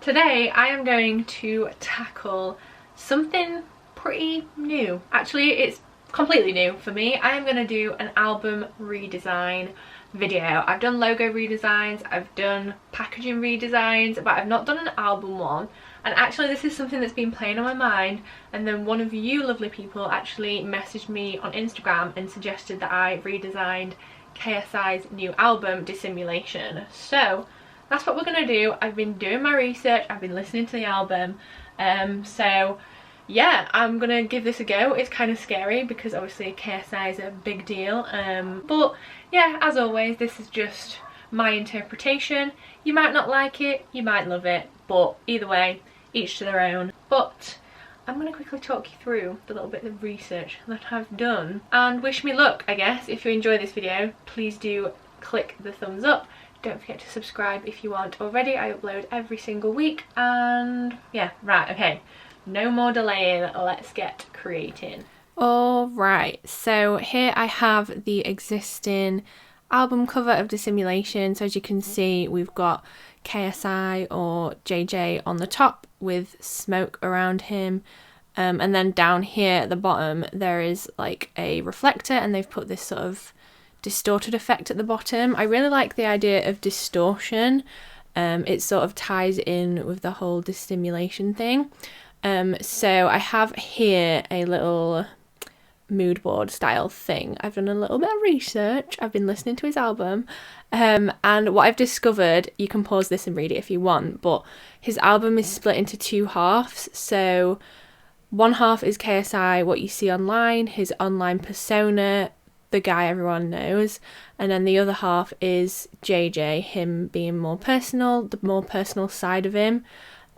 Today I am going to tackle something pretty new. Actually, it's completely new for me. I am going to do an album redesign video. I've done logo redesigns, I've done packaging redesigns, but I've not done an album one. And actually this is something that's been playing on my mind, and then one of you lovely people actually messaged me on Instagram and suggested that I redesigned KSI's new album, Dissimulation. So that's what we're going to do. I've been doing my research, I've been listening to the album, so yeah, I'm gonna give this a go. It's kind of scary because obviously KSI is a big deal, but yeah, as always, this is just my interpretation. You might not like it, you might love it, but either way, each to their own. But I'm going to quickly talk you through the little bit of research that I've done, and wish me luck, I guess. If you enjoy this video, please do click the thumbs up. Don't forget to subscribe if you aren't already. I upload every single week, and yeah, right, okay. No more delaying, let's get creating. Alright, so here I have the existing album cover of Dissimulation. So as you can see, we've got KSI or JJ on the top with smoke around him, and then down here at the bottom there is like a reflector, and they've put this sort of distorted effect at the bottom. I really like the idea of distortion. It sort of ties in with the whole dissimulation thing. So I have here a little mood board style thing. I've done a little bit of research, I've been listening to his album, and what I've discovered, you can pause this and read it if you want, but his album is split into two halves. So one half is KSI, what you see online, his online persona, the guy everyone knows, and then the other half is JJ, him being more personal, the more personal side of him.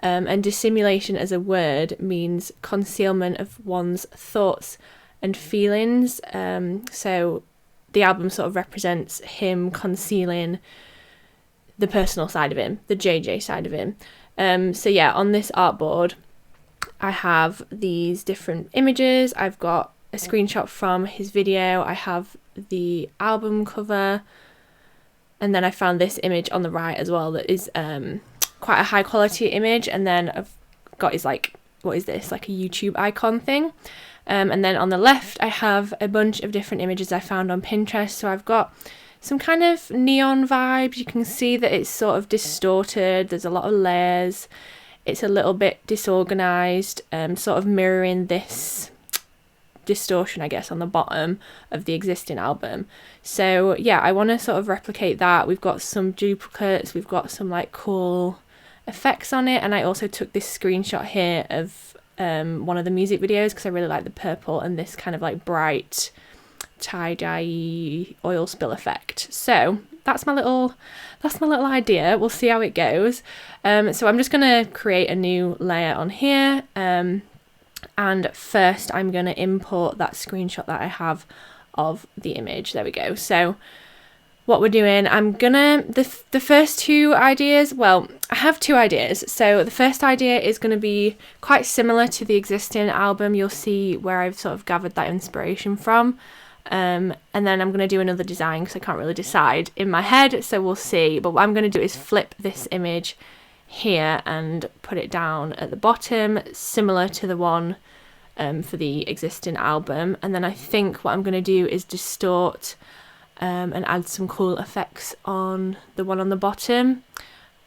And dissimulation as a word means concealment of one's thoughts and feelings, so the album sort of represents him concealing the personal side of him, the JJ side of him. So yeah, on this artboard I have these different images. I've got a screenshot from his video, I have the album cover, and then I found this image on the right as well that is quite a high quality image, and then I've got his, like, what is this, like a YouTube icon thing, and then on the left I have a bunch of different images I found on Pinterest. So I've got some kind of neon vibes. You can see that it's sort of distorted, there's a lot of layers, it's a little bit disorganized, sort of mirroring this distortion, I guess, on the bottom of the existing album. So yeah, I want to sort of replicate that. We've got some duplicates, we've got some like cool effects on it, and I also took this screenshot here of one of the music videos because I really like the purple and this kind of like bright tie-dye oil spill effect. So that's my little idea. We'll see how it goes. So I'm just gonna create a new layer on here, and first I'm going to import that screenshot that I have of the image. There we go. So what we're doing, I'm gonna, the first two ideas, well, I have two ideas. So the first idea is going to be quite similar to the existing album. You'll see where I've sort of gathered that inspiration from. And then I'm going to do another design because I can't really decide in my head. So we'll see. But what I'm going to do is flip this image here and put it down at the bottom, similar to the one for the existing album. And then I think what I'm going to do is distort and add some cool effects on the one on the bottom,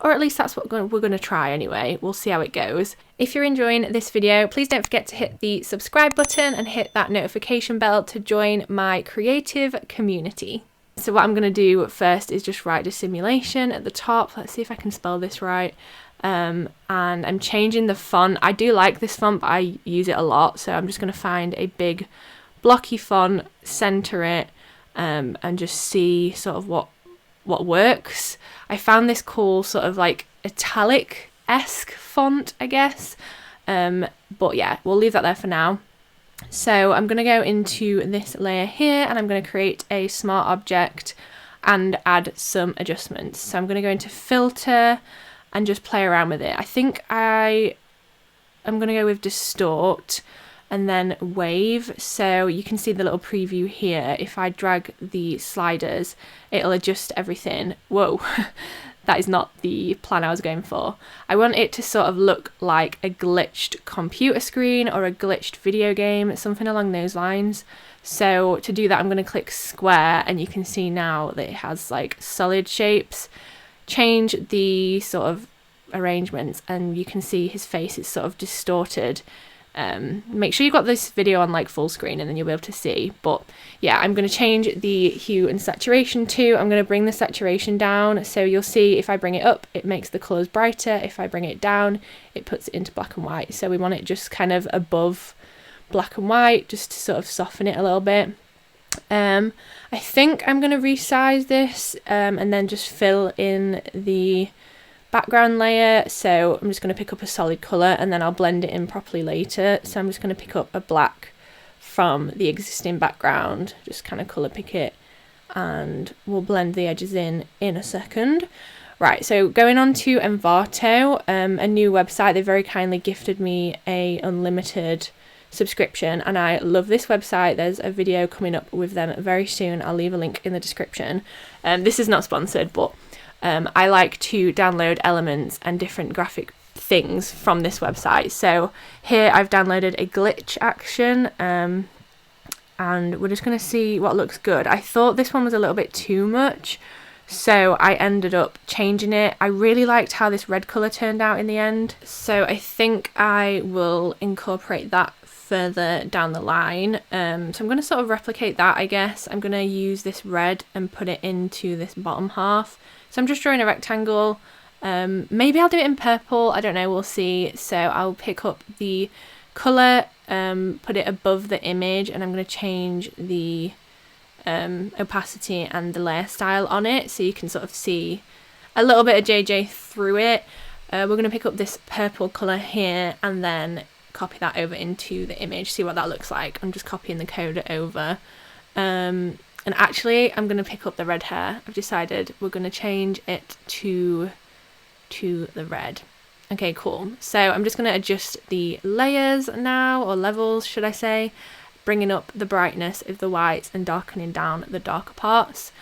or at least that's what we're going to try anyway. We'll see how it goes. If you're enjoying this video, please don't forget to hit the subscribe button and hit that notification bell to join my creative community. So what I'm going to do first is just write Dissimulation at the top. Let's see if I can spell this right. And I'm changing the font. I do like this font, but I use it a lot. So I'm just going to find a big blocky font, center it, and just see sort of what works. I found this cool sort of like italic-esque font, I guess. But yeah, we'll leave that there for now. So I'm going to go into this layer here, and I'm going to create a smart object and add some adjustments. So I'm going to go into filter and just play around with it. I think I'm going to go with distort and then wave. So you can see the little preview here. If I drag the sliders, it'll adjust everything. Whoa, that is not the plan I was going for. I want it to sort of look like a glitched computer screen or a glitched video game, something along those lines. So to do that, I'm going to click square, and you can see now that it has like solid shapes. Change the sort of arrangements, and you can see his face is sort of distorted. Make sure you've got this video on like full screen, and then you'll be able to see. But yeah, I'm going to change the hue and saturation too. I'm going to bring the saturation down, so you'll see if I bring it up, it makes the colours brighter. If I bring it down, it puts it into black and white. So we want it just kind of above black and white, just to sort of soften it a little bit. I think I'm going to resize this and then just fill in the background layer. So I'm just going to pick up a solid colour, and then I'll blend it in properly later. So I'm just going to pick up a black from the existing background, just kind of colour pick it, and we'll blend the edges in a second. Right, so going on to Envato, a new website. They very kindly gifted me a unlimited subscription, and I love this website. There's a video coming up with them very soon. I'll leave a link in the description. This is not sponsored, but I like to download elements and different graphic things from this website. So here I've downloaded a glitch action, and we're just going to see what looks good. I thought this one was a little bit too much, so I ended up changing it. I really liked how this red colour turned out in the end, so I think I will incorporate that further down the line. So I'm going to sort of replicate that, I guess. I'm going to use this red and put it into this bottom half. So I'm just drawing a rectangle. Maybe I'll do it in purple, I don't know, we'll see. So I'll pick up the colour, put it above the image, and I'm going to change the opacity and the layer style on it, so you can sort of see a little bit of JJ through it. We're going to pick up this purple colour here, and then copy that over into the image, see what that looks like. I'm just copying the code over. And actually, I'm going to pick up the red hair. I've decided we're going to change it to the red. Okay, cool. So I'm just going to adjust the layers now, or levels, should I say, bringing up the brightness of the whites and darkening down the darker parts.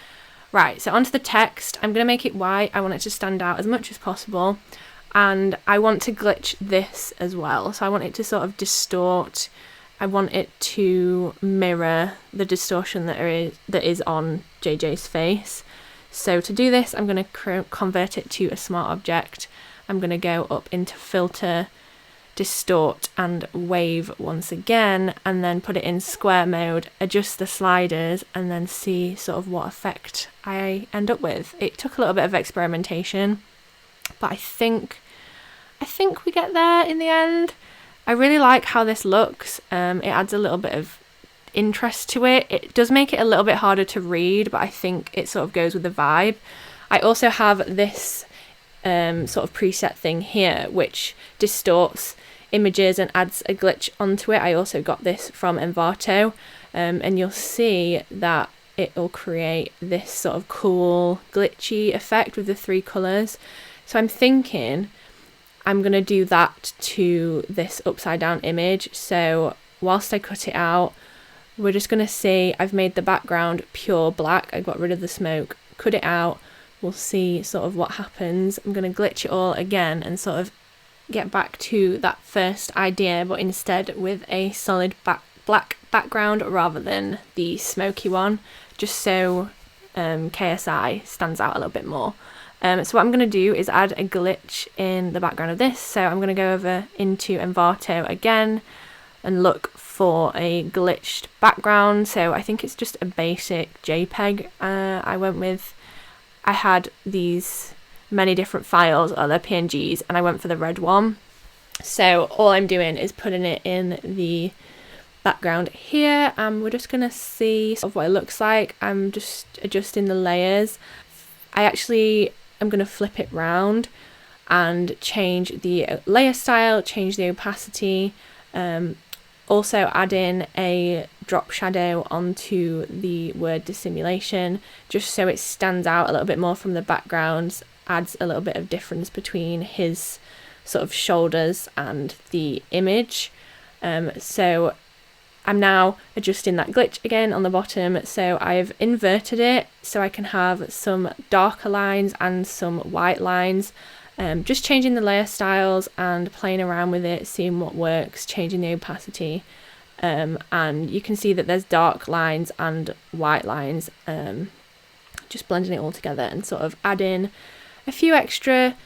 Right, so onto the text. I'm going to make it white. I want it to stand out as much as possible. And I want to glitch this as well. So I want it to sort of distort. I want it to mirror the distortion that is on JJ's face. So to do this, I'm going to convert it to a smart object. I'm going to go up into filter, distort and wave once again, and then put it in square mode, adjust the sliders, and then see sort of what effect I end up with. It took a little bit of experimentation, but I think we get there in the end. I really like how this looks. It adds a little bit of interest to it. It does make it a little bit harder to read, but I think it sort of goes with the vibe. I also have this sort of preset thing here, which distorts images and adds a glitch onto it. I also got this from Envato, and you'll see that it will create this sort of cool glitchy effect with the three colours. So I'm thinking I'm going to do that to this upside down image. So whilst I cut it out, we're just going to see I've made the background pure black. I got rid of the smoke, cut it out. We'll see sort of what happens. I'm going to glitch it all again and sort of get back to that first idea, but instead with a solid black background rather than the smoky one, just so KSI stands out a little bit more. So what I'm going to do is add a glitch in the background of this. So I'm going to go over into Envato again and look for a glitched background. So I think it's just a basic JPEG I went with. I had these many different files, or they're PNGs, and I went for the red one. So all I'm doing is putting it in the background here, and we're just going to see sort of what it looks like. I'm just adjusting the layers. I actually am going to flip it round and change the layer style, change the opacity, also add in a drop shadow onto the word dissimulation, just so it stands out a little bit more from the backgrounds, adds a little bit of difference between his sort of shoulders and the image. So I'm now adjusting that glitch again on the bottom, so I've inverted it so I can have some darker lines and some white lines. Just changing the layer styles and playing around with it, seeing what works, changing the opacity. And you can see that there's dark lines and white lines, just blending it all together and sort of adding a few extra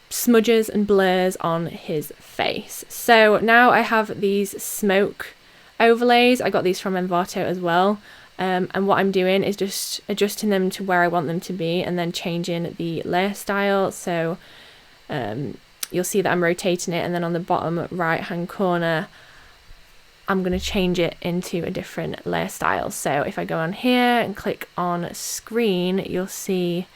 smudges and blurs on his face. So now I have these smoke overlays. I got these from Envato as well, and what I'm doing is just adjusting them to where I want them to be and then changing the layer style. So you'll see that I'm rotating it, and then on the bottom right hand corner I'm going to change it into a different layer style. So if I go on here and click on screen, you'll see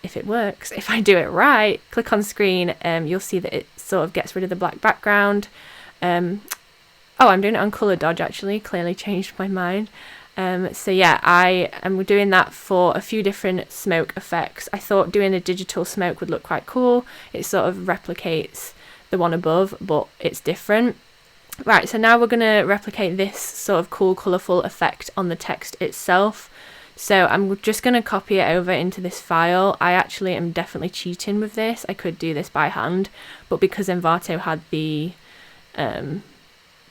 if it works. If I do it right, click on screen, you'll see that it sort of gets rid of the black background. Oh, I'm doing it on color dodge actually, clearly changed my mind. So yeah, I am doing that for a few different smoke effects. I thought doing a digital smoke would look quite cool. It sort of replicates the one above, but it's different. Right, so now we're going to replicate this sort of cool, colourful effect on the text itself. So I'm just going to copy it over into this file. I actually am definitely cheating with this. I could do this by hand, but because Envato had the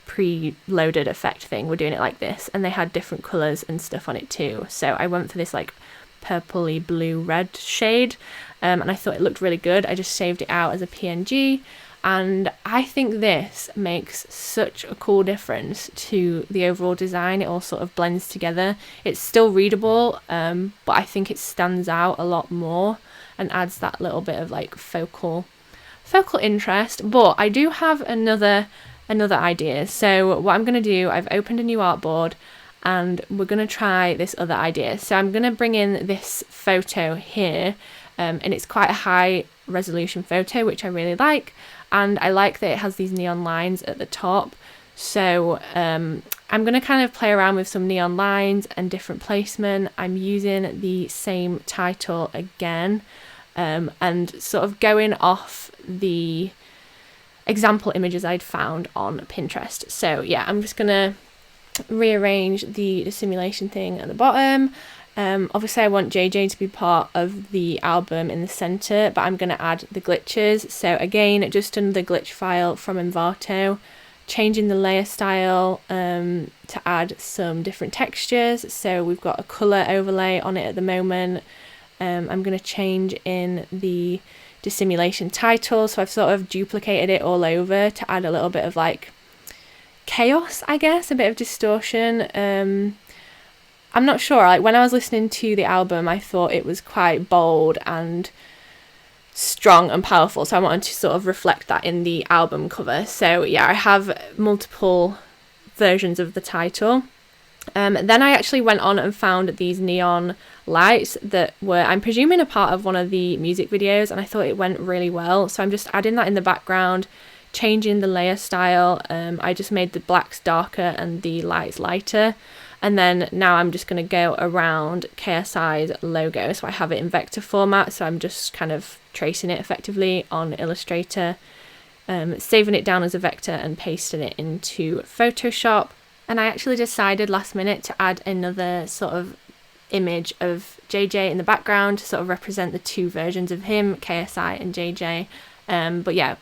pre-loaded effect thing, we're doing it like this, and they had different colours and stuff on it too. So I went for this like purpley blue red shade, and I thought it looked really good. I just saved it out as a PNG, and I think this makes such a cool difference to the overall design. It all sort of blends together. It's still readable, but I think it stands out a lot more and adds that little bit of like focal interest. But I do have another idea. So what I'm going to do, I've opened a new artboard and we're going to try this other idea. So I'm going to bring in this photo here, and it's quite a high resolution photo, which I really like, and I like that it has these neon lines at the top. So I'm going to kind of play around with some neon lines and different placement. I'm using the same title again, and sort of going off the example images I'd found on Pinterest. So yeah, I'm just gonna rearrange the dissimulation thing at the bottom. Obviously I want JJ to be part of the album in the center, but I'm gonna add the glitches. So again, just another glitch file from Envato, changing the layer style to add some different textures. So we've got a color overlay on it at the moment. I'm gonna change in the Dissimulation title, so I've sort of duplicated it all over to add a little bit of like chaos, I guess, a bit of distortion. I'm not sure, like when I was listening to the album I thought it was quite bold and strong and powerful, so I wanted to sort of reflect that in the album cover. So yeah, I have multiple versions of the title. Then I actually went on and found these neon lights that were, I'm presuming, a part of one of the music videos, and I thought it went really well. So I'm just adding that in the background, changing the layer style. I just made the blacks darker and the lights lighter. And then now I'm just going to go around KSI's logo. So I have it in vector format, so I'm just kind of tracing it effectively on Illustrator, saving it down as a vector and pasting it into Photoshop. And I actually decided last minute to add another sort of image of JJ in the background to sort of represent the two versions of him, KSI and JJ. But yeah,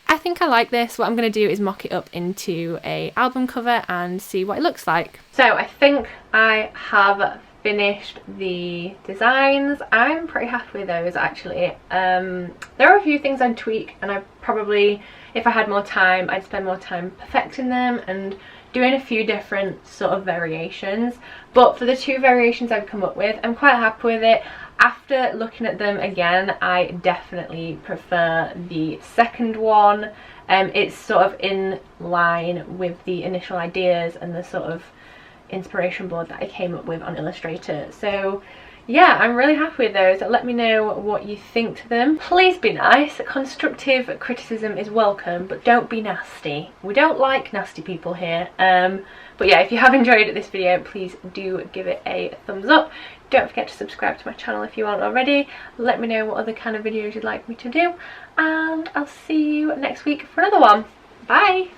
I think I like this. What I'm going to do is mock it up into a album cover and see what it looks like. So I think I have finished the designs. I'm pretty happy with those actually. There are a few things I'd tweak, and I probably, if I had more time, I'd spend more time perfecting them and doing a few different sort of variations. But for the two variations I've come up with, I'm quite happy with it. After looking at them again, I definitely prefer the second one. It's sort of in line with the initial ideas and the sort of inspiration board that I came up with on Illustrator. So yeah, I'm really happy with those. Let me know what you think to them. Please be nice. Constructive criticism is welcome, but don't be nasty. We don't like nasty people here. But yeah, if you have enjoyed this video, please do give it a thumbs up. Don't forget to subscribe to my channel if you aren't already. Let me know what other kind of videos you'd like me to do, and I'll see you next week for another one. Bye!